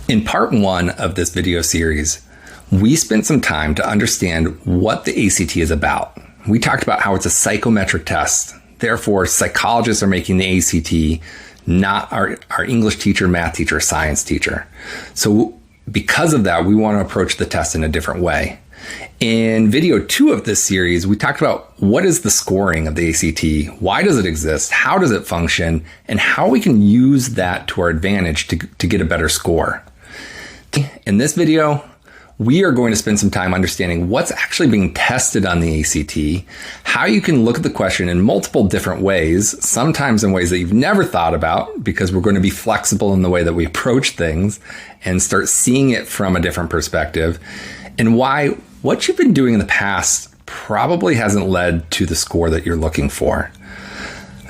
In part one of this video series, we spent some time to understand what the ACT is about. We talked about how it's a psychometric test. Therefore, psychologists are making the ACT, not our English teacher, math teacher, science teacher. So because of that, we want to approach the test in a different way. In video 2 of this series, we talked about what is the scoring of the ACT, why does it exist, how does it function, and how we can use that to our advantage to get a better score. In this video, we are going to spend some time understanding what's actually being tested on the ACT, how you can look at the question in multiple different ways, sometimes in ways that you've never thought about, because we're going to be flexible in the way that we approach things and start seeing it from a different perspective, and why what you've been doing in the past probably hasn't led to the score that you're looking for.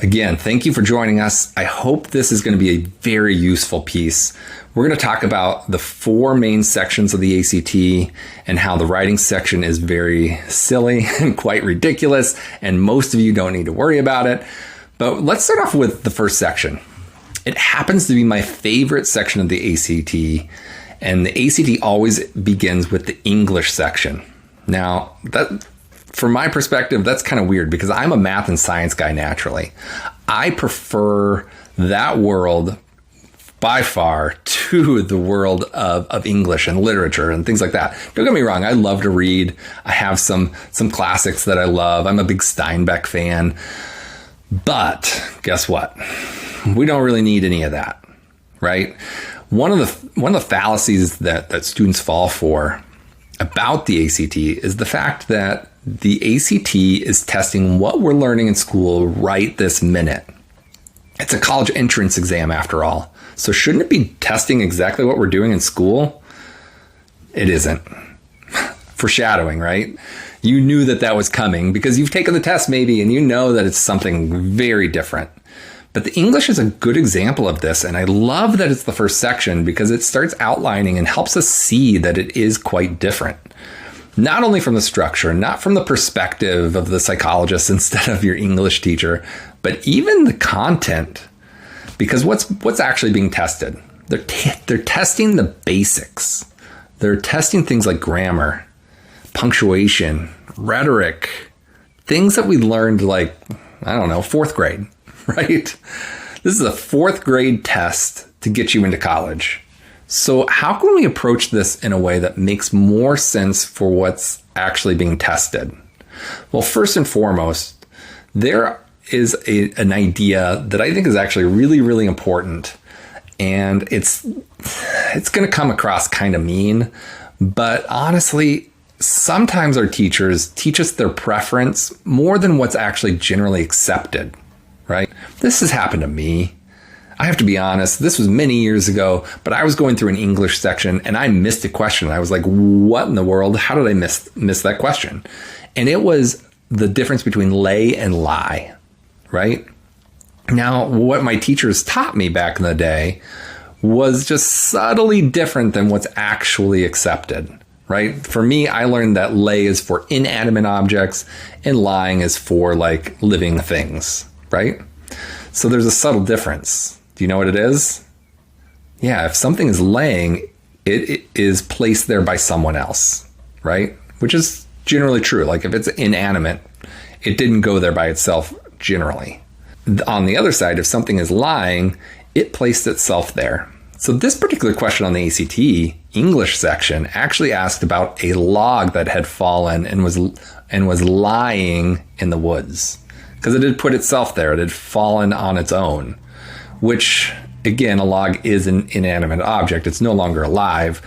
Again, thank you for joining us. I hope this is going to be a very useful piece. We're going to talk about the 4 main sections of the ACT and how the writing section is very silly and quite ridiculous, and most of you don't need to worry about it. But let's start off with the first section. It happens to be my favorite section of the ACT, and the ACT always begins with the English section. Now, that, from my perspective, that's kind of weird because I'm a math and science guy naturally. I prefer that world by far to the world of English and literature and things like that. Don't get me wrong, I love to read. I have some classics that I love. I'm a big Steinbeck fan. But guess what? We don't really need any of that, right? One of the fallacies that students fall for about the ACT is the fact that the ACT is testing what we're learning in school right this minute. It's a college entrance exam after all. So shouldn't it be testing exactly what we're doing in school? It isn't. Foreshadowing, right? You knew that was coming because you've taken the test maybe and you know that it's something very different. But the English is a good example of this, and I love that it's the first section because it starts outlining and helps us see that it is quite different. Not only from the structure, not from the perspective of the psychologist instead of your English teacher, but even the content. Because what's actually being tested? They're testing the basics. They're testing things like grammar, punctuation, rhetoric, things that we learned like, I don't know, 4th grade, right? This is a 4th grade test to get you into college. So how can we approach this in a way that makes more sense for what's actually being tested? Well, first and foremost, there is an idea that I think is actually really, really important. And it's going to come across kind of mean, but honestly, sometimes our teachers teach us their preference more than what's actually generally accepted, right? This has happened to me. I have to be honest, this was many years ago, but I was going through an English section and I missed a question. I was like, what in the world? How did I miss that question? And it was the difference between lay and lie, right? Now, what my teachers taught me back in the day was just subtly different than what's actually accepted, right? For me, I learned that lay is for inanimate objects and lying is for like living things, right? So there's a subtle difference. Do you know what it is? Yeah, if something is laying, it is placed there by someone else, right? Which is generally true. Like if it's inanimate, it didn't go there by itself generally. On the other side, if something is lying, it placed itself there. So this particular question on the ACT English section actually asked about a log that had fallen and was lying in the woods. Because it had put itself there. It had fallen on its own, which, again, a log is an inanimate object. It's no longer alive,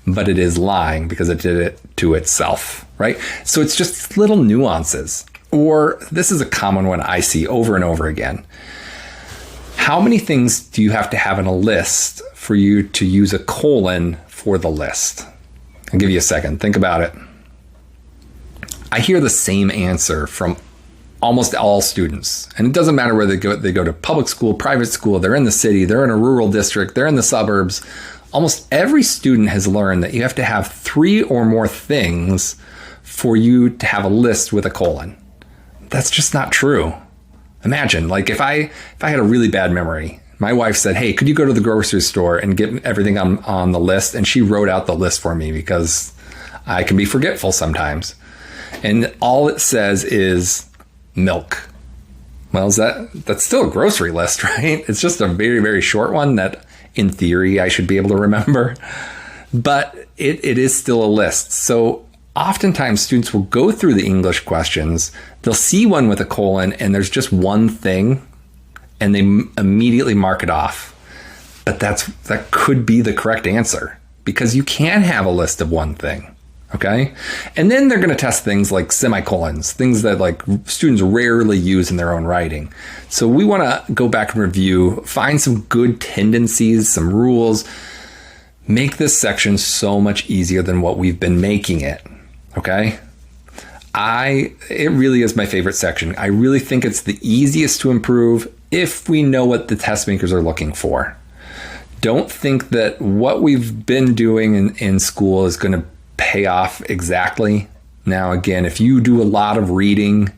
but it is lying because it did it to itself, right? So it's just little nuances. Or this is a common one I see over and over again. How many things do you have to have in a list for you to use a colon for the list? I'll give you a second. Think about it. I hear the same answer from almost all students. And it doesn't matter whether they go to public school, private school, they're in the city, they're in a rural district, they're in the suburbs. Almost every student has learned that you have to have 3 or more things for you to have a list with a colon. That's just not true. Imagine, like if I had a really bad memory, My wife said, hey, could you go to the grocery store and get everything on the list? And she wrote out the list for me because I can be forgetful sometimes. And all it says is milk. Well, that's still a grocery list, right? It's just a very, very short one that in theory I should be able to remember. But it is still a list. So oftentimes students will go through the English questions. They'll see one with a colon and there's just one thing and they immediately mark it off. But that could be the correct answer because you can have a list of one thing. Okay. And then they're going to test things like semicolons, things that like students rarely use in their own writing. So we want to go back and review, find some good tendencies, some rules, make this section so much easier than what we've been making it. Okay. It really is my favorite section. I really think it's the easiest to improve if we know what the test makers are looking for. Don't think that what we've been doing in school is going to pay off exactly. Now, again, if you do a lot of reading,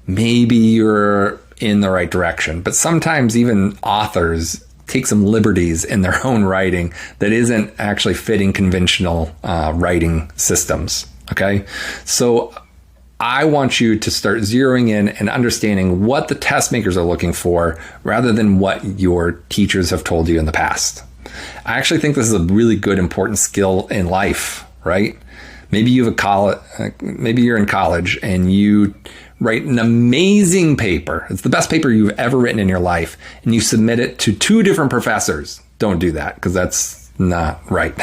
maybe you're in the right direction. But sometimes even authors take some liberties in their own writing that isn't actually fitting conventional writing systems. Okay. So I want you to start zeroing in and understanding what the test makers are looking for rather than what your teachers have told you in the past. I actually think this is a really good, important skill in life, right? Maybe maybe you're in college and you write an amazing paper. It's the best paper you've ever written in your life, and you submit it to 2 different professors. Don't do that because that's not right.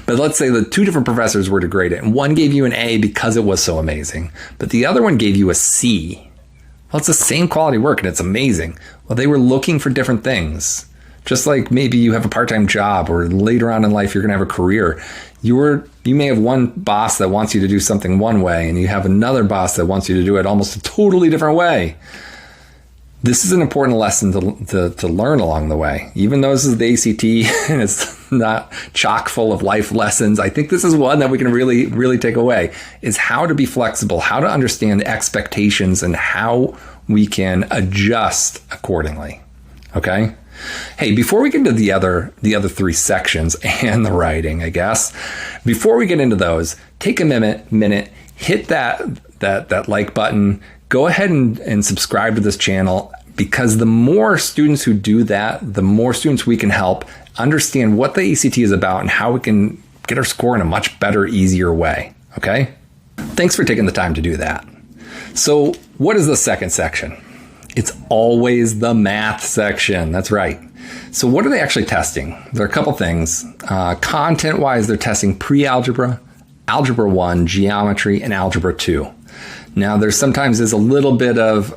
But let's say the 2 different professors were to grade it, and one gave you an A because it was so amazing, but the other one gave you a C. Well, it's the same quality work and it's amazing. Well, they were looking for different things. Just like maybe you have a part-time job or later on in life you're going to have a career. You may have one boss that wants you to do something one way and you have another boss that wants you to do it almost a totally different way. This is an important lesson to learn along the way. Even though this is the ACT and it's not chock full of life lessons, I think this is one that we can really, really take away, is how to be flexible, how to understand expectations, and how we can adjust accordingly. Okay? Hey, before we get into the other 3 sections and the writing, I guess, before we get into those, take a minute, hit that like button, go ahead and subscribe to this channel, because the more students who do that, the more students we can help understand what the ACT is about and how we can get our score in a much better, easier way. Okay? Thanks for taking the time to do that. So what is the second section? It's always the math section. That's right. So what are they actually testing? There are a couple things. Content-wise, they're testing pre-algebra, algebra 1, geometry, and algebra 2. Now, there sometimes is a little bit of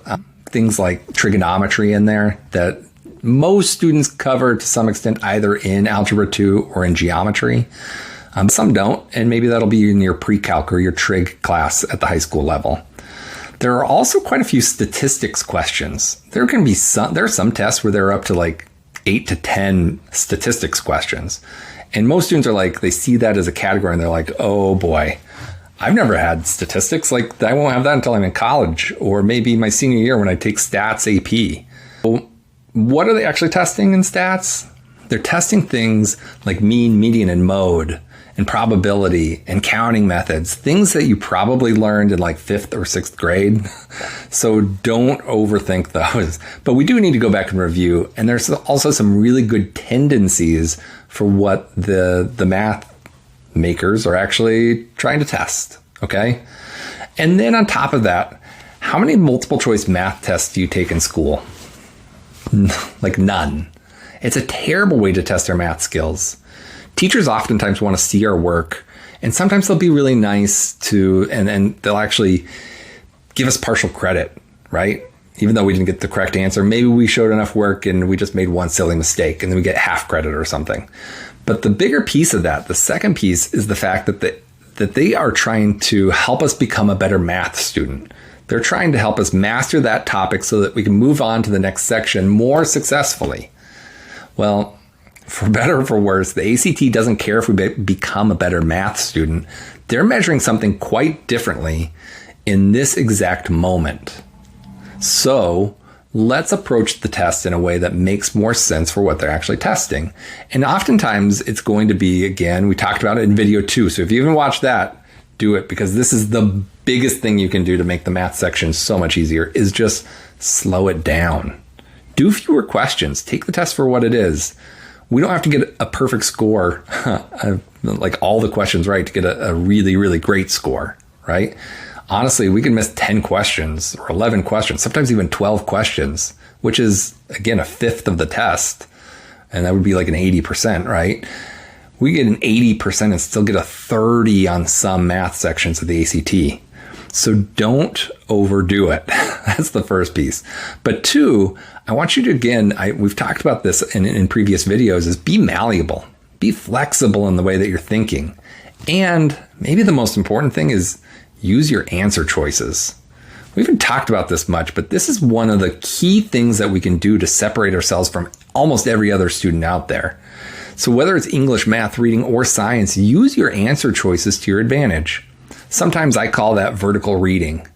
things like trigonometry in there that most students cover to some extent either in algebra 2 or in geometry. Some don't, and maybe that'll be in your pre-calc or your trig class at the high school level. There are also quite a few statistics questions. There are some tests where they're up to like 8 to 10 statistics questions. And most students are like, they see that as a category and they're like, oh boy, I've never had statistics. Like, I won't have that until I'm in college or maybe my senior year when I take stats AP. So what are they actually testing in stats? They're testing things like mean, median, and mode, and probability and counting methods, things that you probably learned in like 5th or 6th grade. So don't overthink those. But we do need to go back and review. And there's also some really good tendencies for what the math makers are actually trying to test. Okay. And then on top of that, how many multiple choice math tests do you take in school? Like none. It's a terrible way to test our math skills. Teachers oftentimes want to see our work, and sometimes they'll be really nice and they'll actually give us partial credit, right? Even though we didn't get the correct answer, maybe we showed enough work and we just made one silly mistake and then we get half credit or something. But the bigger piece of that, the second piece, is the fact that they are trying to help us become a better math student. They're trying to help us master that topic so that we can move on to the next section more successfully. Well, for better or for worse, the ACT doesn't care if we become a better math student. They're measuring something quite differently in this exact moment. So let's approach the test in a way that makes more sense for what they're actually testing. And oftentimes it's going to be, again, we talked about it in video 2. So if you haven't watched that, do it, because this is the biggest thing you can do to make the math section so much easier, is just slow it down. Do fewer questions. Take the test for what it is. We don't have to get a perfect score, like all the questions right, to get a really, really great score, right? Honestly, we can miss 10 questions or 11 questions, sometimes even 12 questions, which is, again, a fifth of the test. And that would be like an 80%, right? We get an 80% and still get a 30 on some math sections of the ACT. So don't overdo it. That's the first piece. But 2, I want you to, again, we've talked about this in previous videos, is be malleable. Be flexible in the way that you're thinking. And maybe the most important thing is use your answer choices. We haven't talked about this much, but this is one of the key things that we can do to separate ourselves from almost every other student out there. So whether it's English, math, reading, or science, use your answer choices to your advantage. Sometimes I call that vertical reading.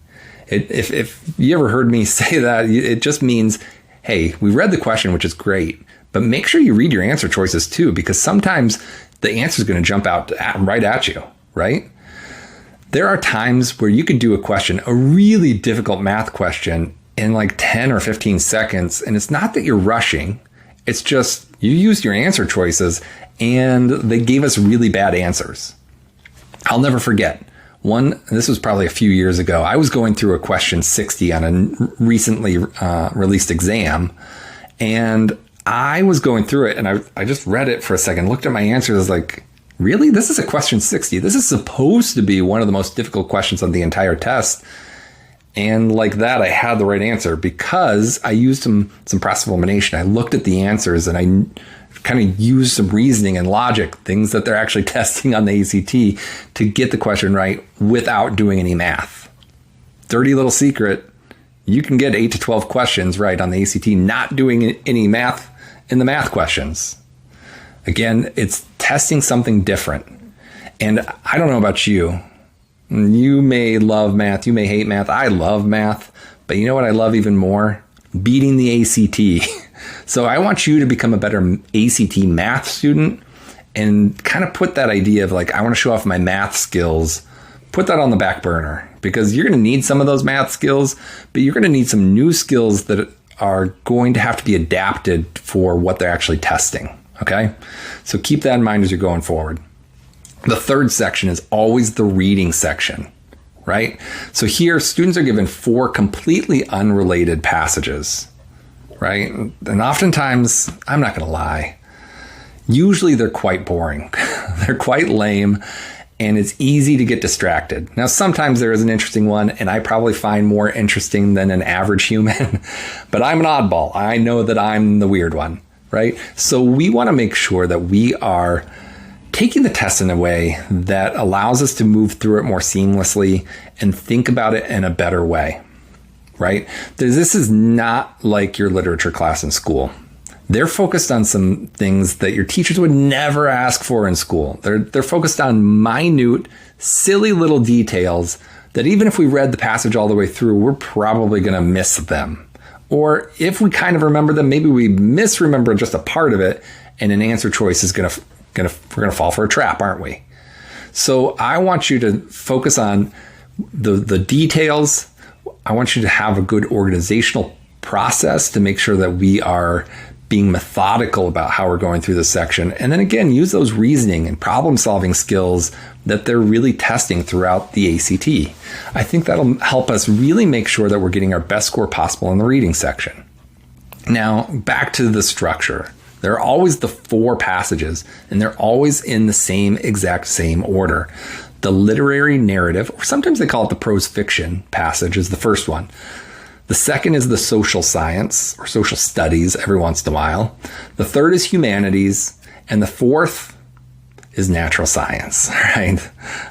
If you ever heard me say that, it just means, hey, we read the question, which is great, but make sure you read your answer choices too, because sometimes the answer is going to jump out right at you, right? There are times where you could do a question, a really difficult math question, in like 10 or 15 seconds, and it's not that you're rushing. It's just you used your answer choices and they gave us really bad answers. I'll never forget one. This was probably a few years ago. I was going through a question 60 on a recently released exam, and I was going through it, and I just read it for a second, looked at my answers. I was like, really? This is a question 60. This is supposed to be one of the most difficult questions on the entire test. And like that, I had the right answer because I used some process elimination. I looked at the answers and I kind of used some reasoning and logic, things that they're actually testing on the ACT, to get the question right without doing any math. Dirty little secret, you can get 8 to 12 questions right on the ACT not doing any math in the math questions. Again, it's testing something different. And I don't know about you. You may love math. You may hate math. I love math. But you know what I love even more? Beating the ACT. So I want you to become a better ACT math student and kind of put that idea of like, I want to show off my math skills. Put that on the back burner, because you're going to need some of those math skills, but you're going to need some new skills that are going to have to be adapted for what they're actually testing. Okay? So keep that in mind as you're going forward. The third section is always the reading section, right? So here, students are given 4 completely unrelated passages, right? And oftentimes, I'm not going to lie, usually they're quite boring. They're quite lame, and it's easy to get distracted. Now, sometimes there is an interesting one, and I probably find more interesting than an average human, but I'm an oddball. I know that I'm the weird one, right? So we want to make sure that we are taking the test in a way that allows us to move through it more seamlessly and think about it in a better way, right? This is not like your literature class in school. They're focused on some things that your teachers would never ask for in school. They're focused on minute, silly little details that even if we read the passage all the way through, we're probably going to miss them. Or if we kind of remember them, maybe we misremember just a part of it, and an answer choice is we're going to fall for a trap, aren't we? So I want you to focus on the details. I want you to have a good organizational process to make sure that we are being methodical about how we're going through this section. And then again, use those reasoning and problem solving skills that they're really testing throughout the ACT. I think that'll help us really make sure that we're getting our best score possible in the reading section. Now, back to the structure. There are always the 4 passages, and they're always in the exact same order. The literary narrative, or sometimes they call it the prose fiction passage, is the first one. The second is the social science, or social studies every once in a while. The third is humanities, and the fourth is natural science, right?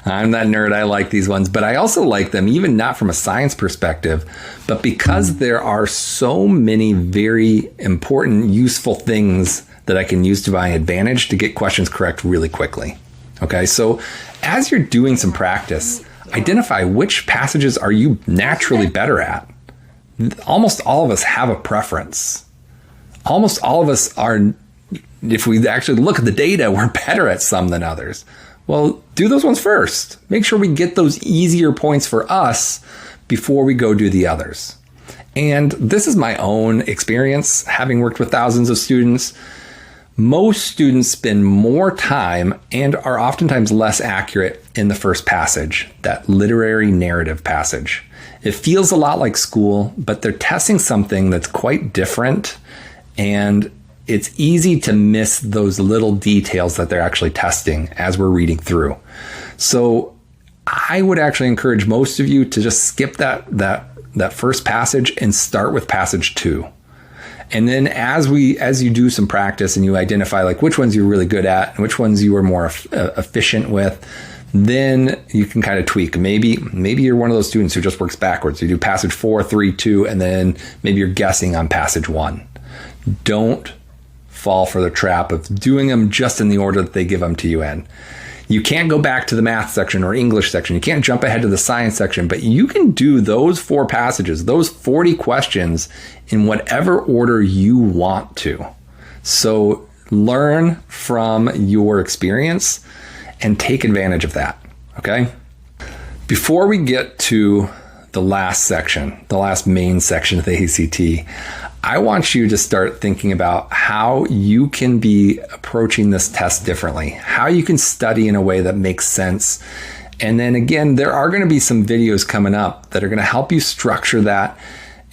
I'm that nerd. I like these ones, but I also like them even not from a science perspective, but because there are so many very important, useful things that I can use to my advantage to get questions correct really quickly. Okay, so as you're doing some practice, identify which passages are you naturally better at. almost all of us have a preference. Almost all of us are, if we actually look at the data, we're better at some than others. Well, do those ones first. Make sure we get those easier points for us before we go do the others. And this is my own experience, having worked with thousands of students. Most students spend more time and are oftentimes less accurate in the first passage, that literary narrative passage. It feels a lot like school, but they're testing something that's quite different, and it's easy to miss those little details that they're actually testing as we're reading through. So I would actually encourage most of you to just skip that first passage and start with passage 2. And then as you do some practice and you identify like which ones you're really good at and which ones you are more efficient with, then you can kind of tweak. Maybe you're one of those students who just works backwards. You do passage 4, 3, 2, and then maybe you're guessing on passage 1. Don't fall for the trap of doing them just in the order that they give them to you in. You can't go back to the math section or English section. You can't jump ahead to the science section, but you can do those 4 passages, those 40 questions in whatever order you want to. So learn from your experience and take advantage of that, okay? Before we get to the last section, the last main section of the ACT, I want you to start thinking about how you can be approaching this test differently, how you can study in a way that makes sense. And then again, there are going to be some videos coming up that are going to help you structure that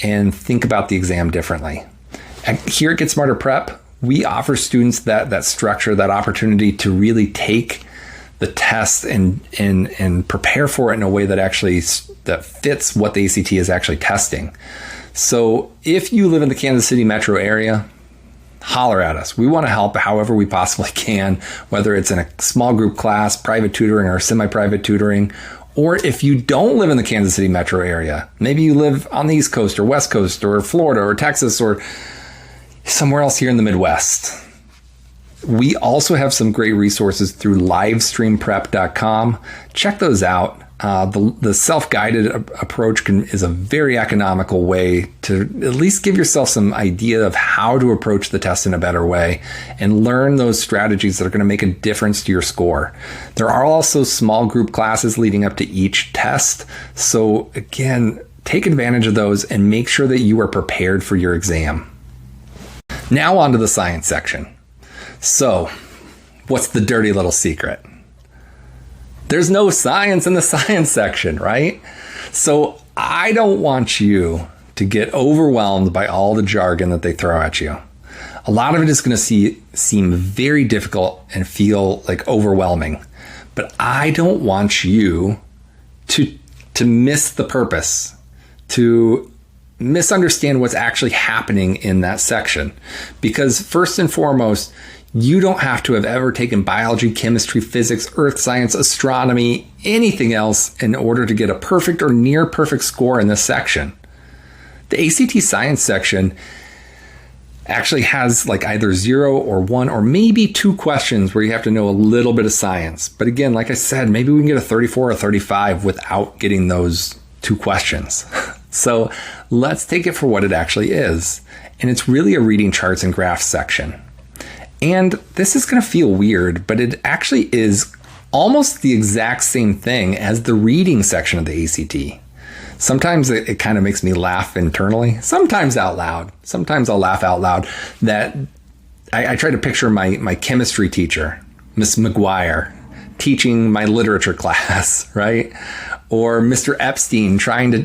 and think about the exam differently. Here at Get Smarter Prep, we offer students that structure, that opportunity to really take the test and prepare for it in a way that actually that fits what the ACT is actually testing. So if you live in the Kansas City metro area, holler at us. We want to help however we possibly can, whether it's in a small group class, private tutoring, or semi-private tutoring. Or if you don't live in the Kansas City metro area, maybe you live on the East Coast or West Coast or Florida or Texas or somewhere else here in the Midwest. We also have some great resources through livestreamprep.com. Check those out. The self-guided approach is a very economical way to at least give yourself some idea of how to approach the test in a better way and learn those strategies that are going to make a difference to your score. There are also small group classes leading up to each test. So again, take advantage of those and make sure that you are prepared for your exam. Now on to the science section. So what's the dirty little secret? There's no science in the science section, right? So I don't want you to get overwhelmed by all the jargon that they throw at you. A lot of it is going to seem very difficult and feel like overwhelming, but I don't want you to miss the purpose, to misunderstand what's actually happening in that section. Because first and foremost, you don't have to have ever taken biology, chemistry, physics, earth science, astronomy, anything else in order to get a perfect or near perfect score in this section. The ACT science section actually has like either 0 or 1 or maybe 2 questions where you have to know a little bit of science. But again, like I said, maybe we can get a 34 or 35 without getting those 2 questions. So let's take it for what it actually is. And it's really a reading charts and graphs section. And this is going to feel weird, but it actually is almost the exact same thing as the reading section of the ACT. Sometimes it kind of makes me laugh internally, sometimes out loud. Sometimes I'll laugh out loud that I try to picture my chemistry teacher, Miss McGuire, teaching my literature class, right? Or Mr. Epstein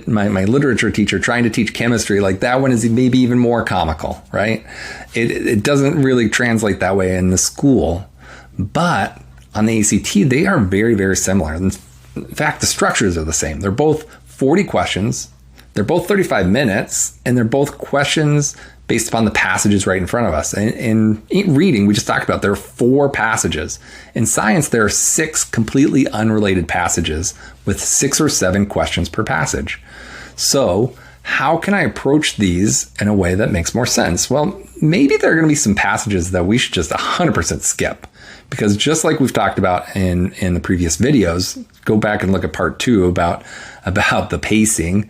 my literature teacher trying to teach chemistry. Like that one is maybe even more comical, right? It doesn't really translate that way in the school, but on the ACT, they are very, very similar. In fact, the structures are the same. They're both 40 questions. They're both 35 minutes, and they're both questions based upon the passages right in front of us. And in reading, we just talked about, there are 4 passages. In science, there are 6 completely unrelated passages with 6 or 7 questions per passage. So how can I approach these in a way that makes more sense? Well, maybe there are going to be some passages that we should just 100% skip. Because just like we've talked about in the previous videos, go back and look at part 2 about the pacing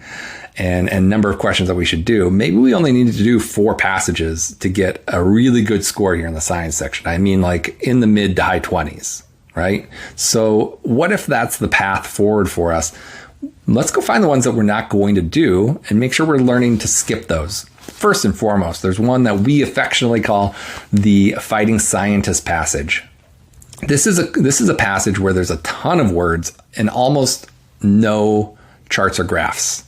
and number of questions that we should do, maybe we only needed to do 4 passages to get a really good score here in the science section. I mean, like in the mid to high 20s, right? So what if that's the path forward for us? Let's go find the ones that we're not going to do and make sure we're learning to skip those. First and foremost, there's one that we affectionately call the fighting scientist passage. This is a passage where there's a ton of words and almost no charts or graphs.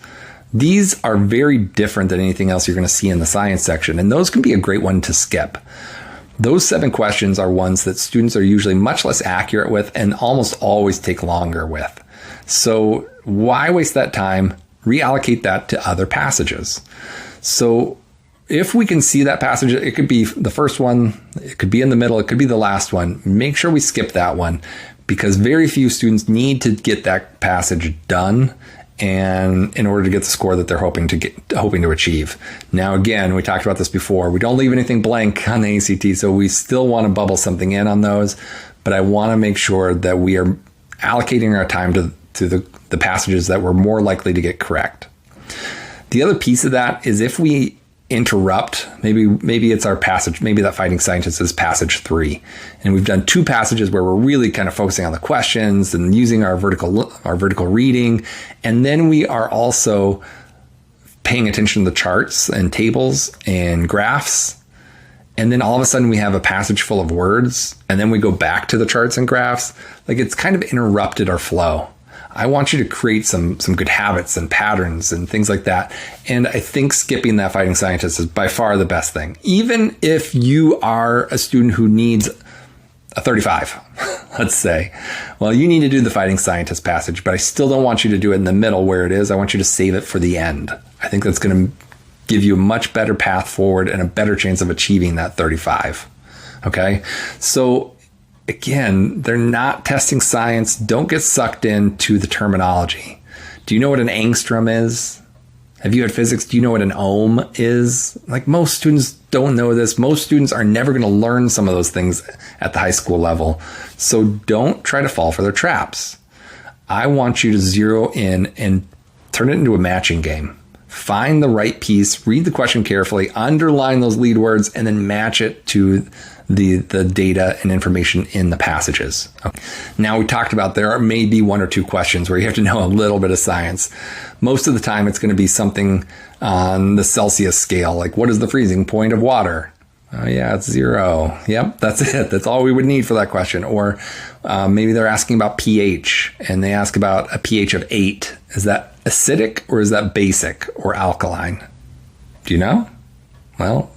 These are very different than anything else you're going to see in the science section, and those can be a great one to skip. Those 7 questions are ones that students are usually much less accurate with and almost always take longer with. So why waste that time? Reallocate that to other passages. So if we can see that passage, it could be the first one, it could be in the middle, it could be the last one. Make sure we skip that one, because very few students need to get that passage done and in order to get the score that they're hoping to achieve. Now, again, we talked about this before. We don't leave anything blank on the ACT, so we still want to bubble something in on those, but I want to make sure that we are allocating our time to the passages that we're more likely to get correct. The other piece of that is if we interrupt, maybe it's our passage, maybe that fighting scientist is passage 3, and we've done 2 passages where we're really kind of focusing on the questions and using our vertical reading, and then we are also paying attention to the charts and tables and graphs, and then all of a sudden we have a passage full of words, and then we go back to the charts and graphs. Like, it's kind of interrupted our flow. I want you to create some good habits and patterns and things like that. And I think skipping that fighting scientist is by far the best thing. Even if you are a student who needs a 35, let's say, well, you need to do the fighting scientist passage, but I still don't want you to do it in the middle where it is. I want you to save it for the end. I think that's going to give you a much better path forward and a better chance of achieving that 35. Okay. So again, they're not testing science. Don't get sucked into the terminology. Do you know what an angstrom is? Have you had physics? Do you know what an ohm is? Like, most students don't know this. Most students are never going to learn some of those things at the high school level. So don't try to fall for their traps. I want you to zero in and turn it into a matching game. Find the right piece, read the question carefully, underline those lead words, and then match it to the data and information in the passages. Okay. Now, we talked about there may be 1 or 2 questions where you have to know a little bit of science. Most of the time, it's going to be something on the Celsius scale, like, what is the freezing point of water? Oh, yeah, it's 0. Yep, that's it. That's all we would need for that question. Or maybe they're asking about pH, and they ask about a pH of 8. Is that acidic, or is that basic or alkaline? Do you know? Well,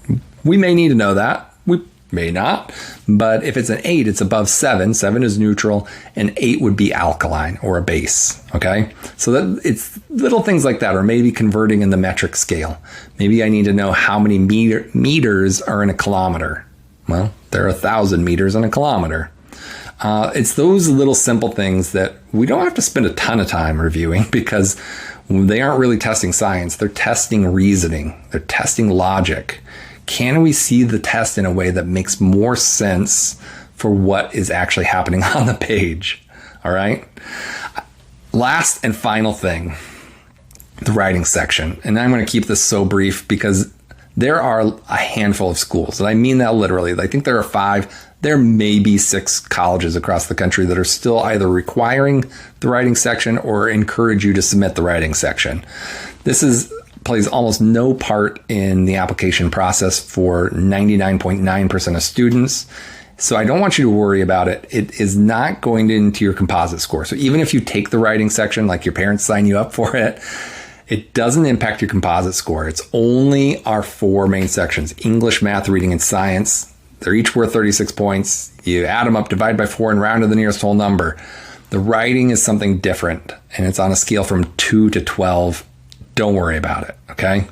we may need to know that. We may not. But if it's an 8, it's above 7. 7 is neutral, and 8 would be alkaline or a base. Okay? So that it's little things like that, or maybe converting in the metric scale. Maybe I need to know how many meters are in a kilometer. Well, there are 1,000 meters in a kilometer. It's those little simple things that we don't have to spend a ton of time reviewing, because they aren't really testing science. They're testing reasoning. They're testing logic. Can we see the test in a way that makes more sense for what is actually happening on the page? All right. Last and final thing, the writing section. And I'm going to keep this so brief because there are a handful of schools, and I mean that literally. I think there are 5. There may be 6 colleges across the country that are still either requiring the writing section or encourage you to submit the writing section. This plays almost no part in the application process for 99.9% of students. So I don't want you to worry about it. It is not going into your composite score. So even if you take the writing section, like your parents sign you up for it, it doesn't impact your composite score. It's only our 4 main sections: English, math, reading, and science. They're each worth 36 points. You add them up, divide by 4, and round to the nearest whole number. The writing is something different, and it's on a scale from 2 to 12. Don't worry about it, okay?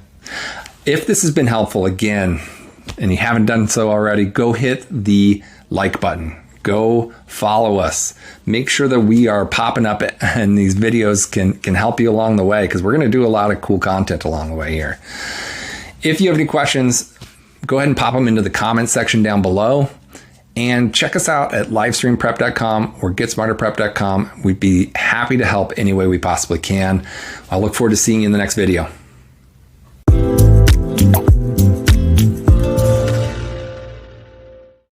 If this has been helpful, again, and you haven't done so already, go hit the like button. Go follow us. Make sure that we are popping up and these videos can help you along the way, because we're going to do a lot of cool content along the way here. If you have any questions, go ahead and pop them into the comment section down below. And check us out at livestreamprep.com or getsmarterprep.com. We'd be happy to help any way we possibly can. I look forward to seeing you in the next video.